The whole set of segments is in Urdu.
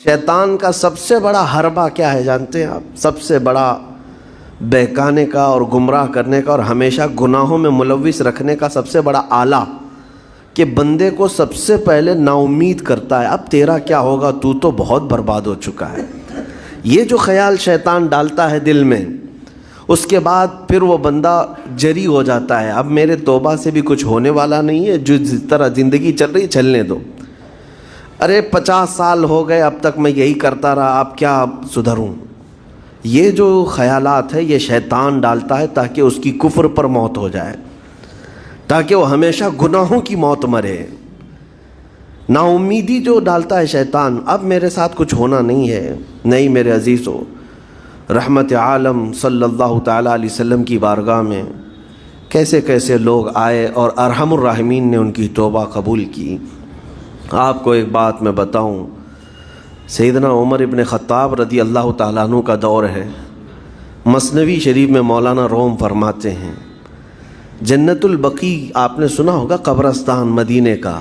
شیطان کا سب سے بڑا حربہ کیا ہے جانتے ہیں آپ؟ سب سے بڑا بہکانے کا اور گمراہ کرنے کا اور ہمیشہ گناہوں میں ملوث رکھنے کا سب سے بڑا آلہ کہ بندے کو سب سے پہلے نا امید کرتا ہے، اب تیرا کیا ہوگا، تو بہت برباد ہو چکا ہے۔ یہ جو خیال شیطان ڈالتا ہے دل میں، اس کے بعد پھر وہ بندہ جری ہو جاتا ہے، اب میرے توبہ سے بھی کچھ ہونے والا نہیں ہے، جو جس طرح زندگی چل رہی چلنے دو، ارے 50 سال ہو گئے اب تک میں یہی کرتا رہا، اب کیا سدھروں۔ یہ جو خیالات ہے یہ شیطان ڈالتا ہے تاکہ اس کی کفر پر موت ہو جائے، تاکہ وہ ہمیشہ گناہوں کی موت مرے۔ نا امیدی جو ڈالتا ہے شیطان، اب میرے ساتھ کچھ ہونا نہیں ہے۔ نہیں میرے عزیزو، رحمت عالم صلی اللہ تعالیٰ علیہ وسلم کی بارگاہ میں کیسے کیسے لوگ آئے اور ارحم الراحمین نے ان کی توبہ قبول کی۔ آپ کو ایک بات میں بتاؤں، سیدنا عمر ابن خطاب رضی اللہ تعالیٰ عنہ کا دور ہے۔ مثنوی شریف میں مولانا روم فرماتے ہیں، جنت البقیع آپ نے سنا ہوگا، قبرستان مدینے کا،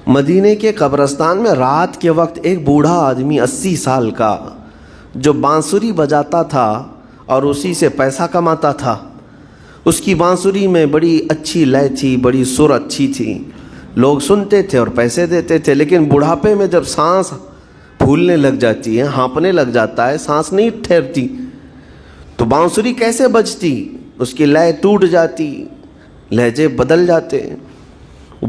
مدینے کے قبرستان میں رات کے وقت ایک بوڑھا آدمی 80 سال کا جو بانسری بجاتا تھا اور اسی سے پیسہ کماتا تھا، اس کی بانسری میں بڑی اچھی لے تھی، بڑی سر اچھی تھی، لوگ سنتے تھے اور پیسے دیتے تھے، لیکن بڑھاپے میں جب سانس پھولنے لگ جاتی ہے، ہانپنے لگ جاتا ہے، سانس نہیں ٹھہرتی، تو بانسری کیسے بجتی؟ اس کی لے ٹوٹ جاتی، لہجے بدل جاتے۔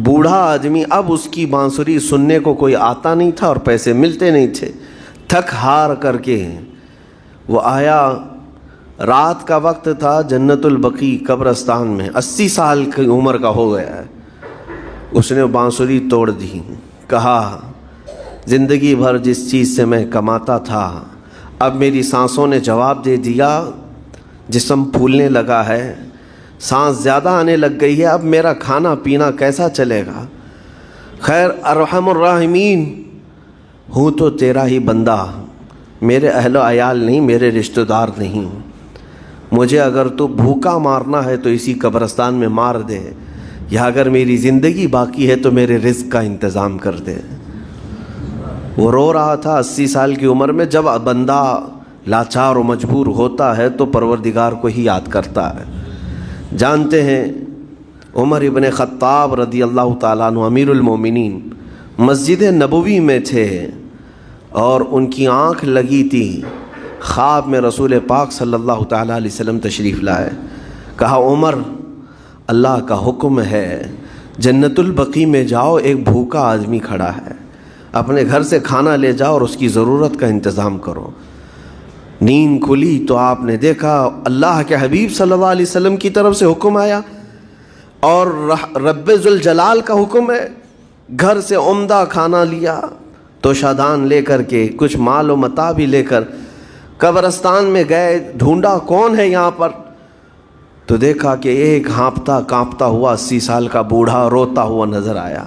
بوڑھا آدمی اب اس کی بانسری سننے کو کوئی آتا نہیں تھا اور پیسے ملتے نہیں تھے، تھک ہار کر کے وہ آیا، رات کا وقت تھا، جنت البقیع قبرستان میں، 80 سال کی عمر کا ہو گیا ہے، اس نے بانسری توڑ دی، کہا زندگی بھر جس چیز سے میں کماتا تھا اب میری سانسوں نے جواب دے دیا، جسم پھولنے لگا ہے، سانس زیادہ آنے لگ گئی ہے، اب میرا کھانا پینا کیسا چلے گا؟ خیر ارحم الراحمین ہوں تو تیرا ہی بندہ، میرے اہل و عیال نہیں، میرے رشتہ دار نہیں، مجھے اگر تو بھوکا مارنا ہے تو اسی قبرستان میں مار دے، یا اگر میری زندگی باقی ہے تو میرے رزق کا انتظام کر دے۔ وہ رو رہا تھا 80 سال کی عمر میں۔ جب بندہ لاچار و مجبور ہوتا ہے تو پروردگار کو ہی یاد کرتا ہے۔ جانتے ہیں عمر ابن خطاب رضی اللہ تعالیٰ عنہ امیر المومنین مسجد نبوی میں تھے اور ان کی آنکھ لگی تھی، خواب میں رسول پاک صلی اللہ تعالیٰ علیہ وسلم تشریف لائے، کہا عمر اللہ کا حکم ہے جنت البقیع میں جاؤ، ایک بھوکا آدمی کھڑا ہے، اپنے گھر سے کھانا لے جاؤ اور اس کی ضرورت کا انتظام کرو۔ نیند کھلی تو آپ نے دیکھا اللہ کے حبیب صلی اللہ علیہ وسلم کی طرف سے حکم آیا اور رب ذوالجلال کا حکم ہے، گھر سے عمدہ کھانا لیا، توشادان لے کر کے، کچھ مال و متاع بھی لے کر قبرستان میں گئے، ڈھونڈا کون ہے یہاں پر، تو دیکھا کہ ایک ہانپتا کانپتا ہوا 80 سال کا بوڑھا روتا ہوا نظر آیا۔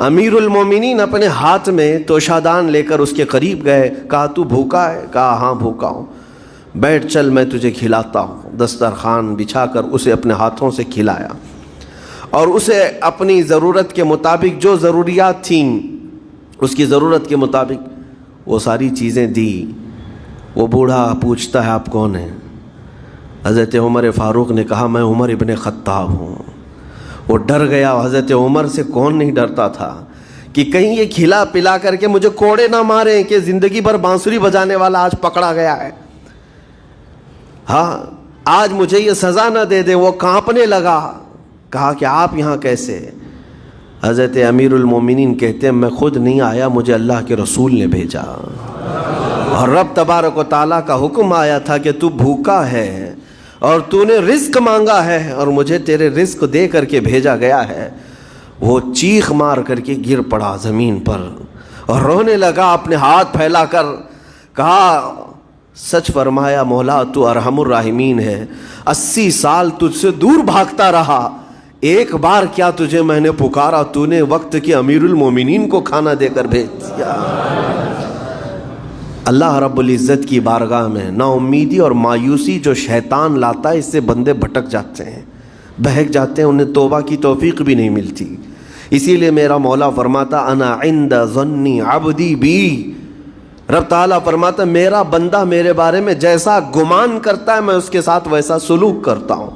امیر المومنین اپنے ہاتھ میں توشادان لے کر اس کے قریب گئے، کہا تو بھوکا ہے؟ کہا ہاں بھوکا ہوں، بیٹھ چل میں تجھے کھلاتا ہوں۔ دسترخوان بچھا کر اسے اپنے ہاتھوں سے کھلایا اور اسے اپنی ضرورت کے مطابق جو ضروریات تھیں اس کی ضرورت کے مطابق وہ ساری چیزیں دی۔ وہ بوڑھا پوچھتا ہے آپ کون ہیں؟ حضرت عمر فاروق نے کہا میں عمر ابن خطاب ہوں۔ وہ ڈر گیا، حضرت عمر سے کون نہیں ڈرتا تھا کہ کہیں یہ کھلا پلا کر کے مجھے کوڑے نہ ماریں کہ زندگی بھر بانسری بجانے والا آج پکڑا گیا ہے، ہاں آج مجھے یہ سزا نہ دے دے۔ وہ کانپنے لگا، کہا کہ آپ یہاں کیسے؟ حضرت امیر المومنین کہتے ہیں میں خود نہیں آیا، مجھے اللہ کے رسول نے بھیجا، اور رب تبارک و تعالیٰ کا حکم آیا تھا کہ تو بھوکا ہے اور تو نے رزق مانگا ہے اور مجھے تیرے رزق دے کر کے بھیجا گیا ہے۔ وہ چیخ مار کر کے گر پڑا زمین پر اور رونے لگا، اپنے ہاتھ پھیلا کر کہا سچ فرمایا مولا تو ارحم الراحمین ہے، 80 سال تجھ سے دور بھاگتا رہا، ایک بار کیا تجھے میں نے پکارا، تو نے وقت کے امیر المومنین کو کھانا دے کر بھیج دیا۔ اللہ رب العزت کی بارگاہ میں نا امیدی اور مایوسی جو شیطان لاتا ہے، اس سے بندے بھٹک جاتے ہیں، بہک جاتے ہیں، انہیں توبہ کی توفیق بھی نہیں ملتی۔ اسی لیے میرا مولا فرماتا انا عند ظن عبدی بی، رب تعالیٰ فرماتا ہے میرا بندہ میرے بارے میں جیسا گمان کرتا ہے میں اس کے ساتھ ویسا سلوک کرتا ہوں.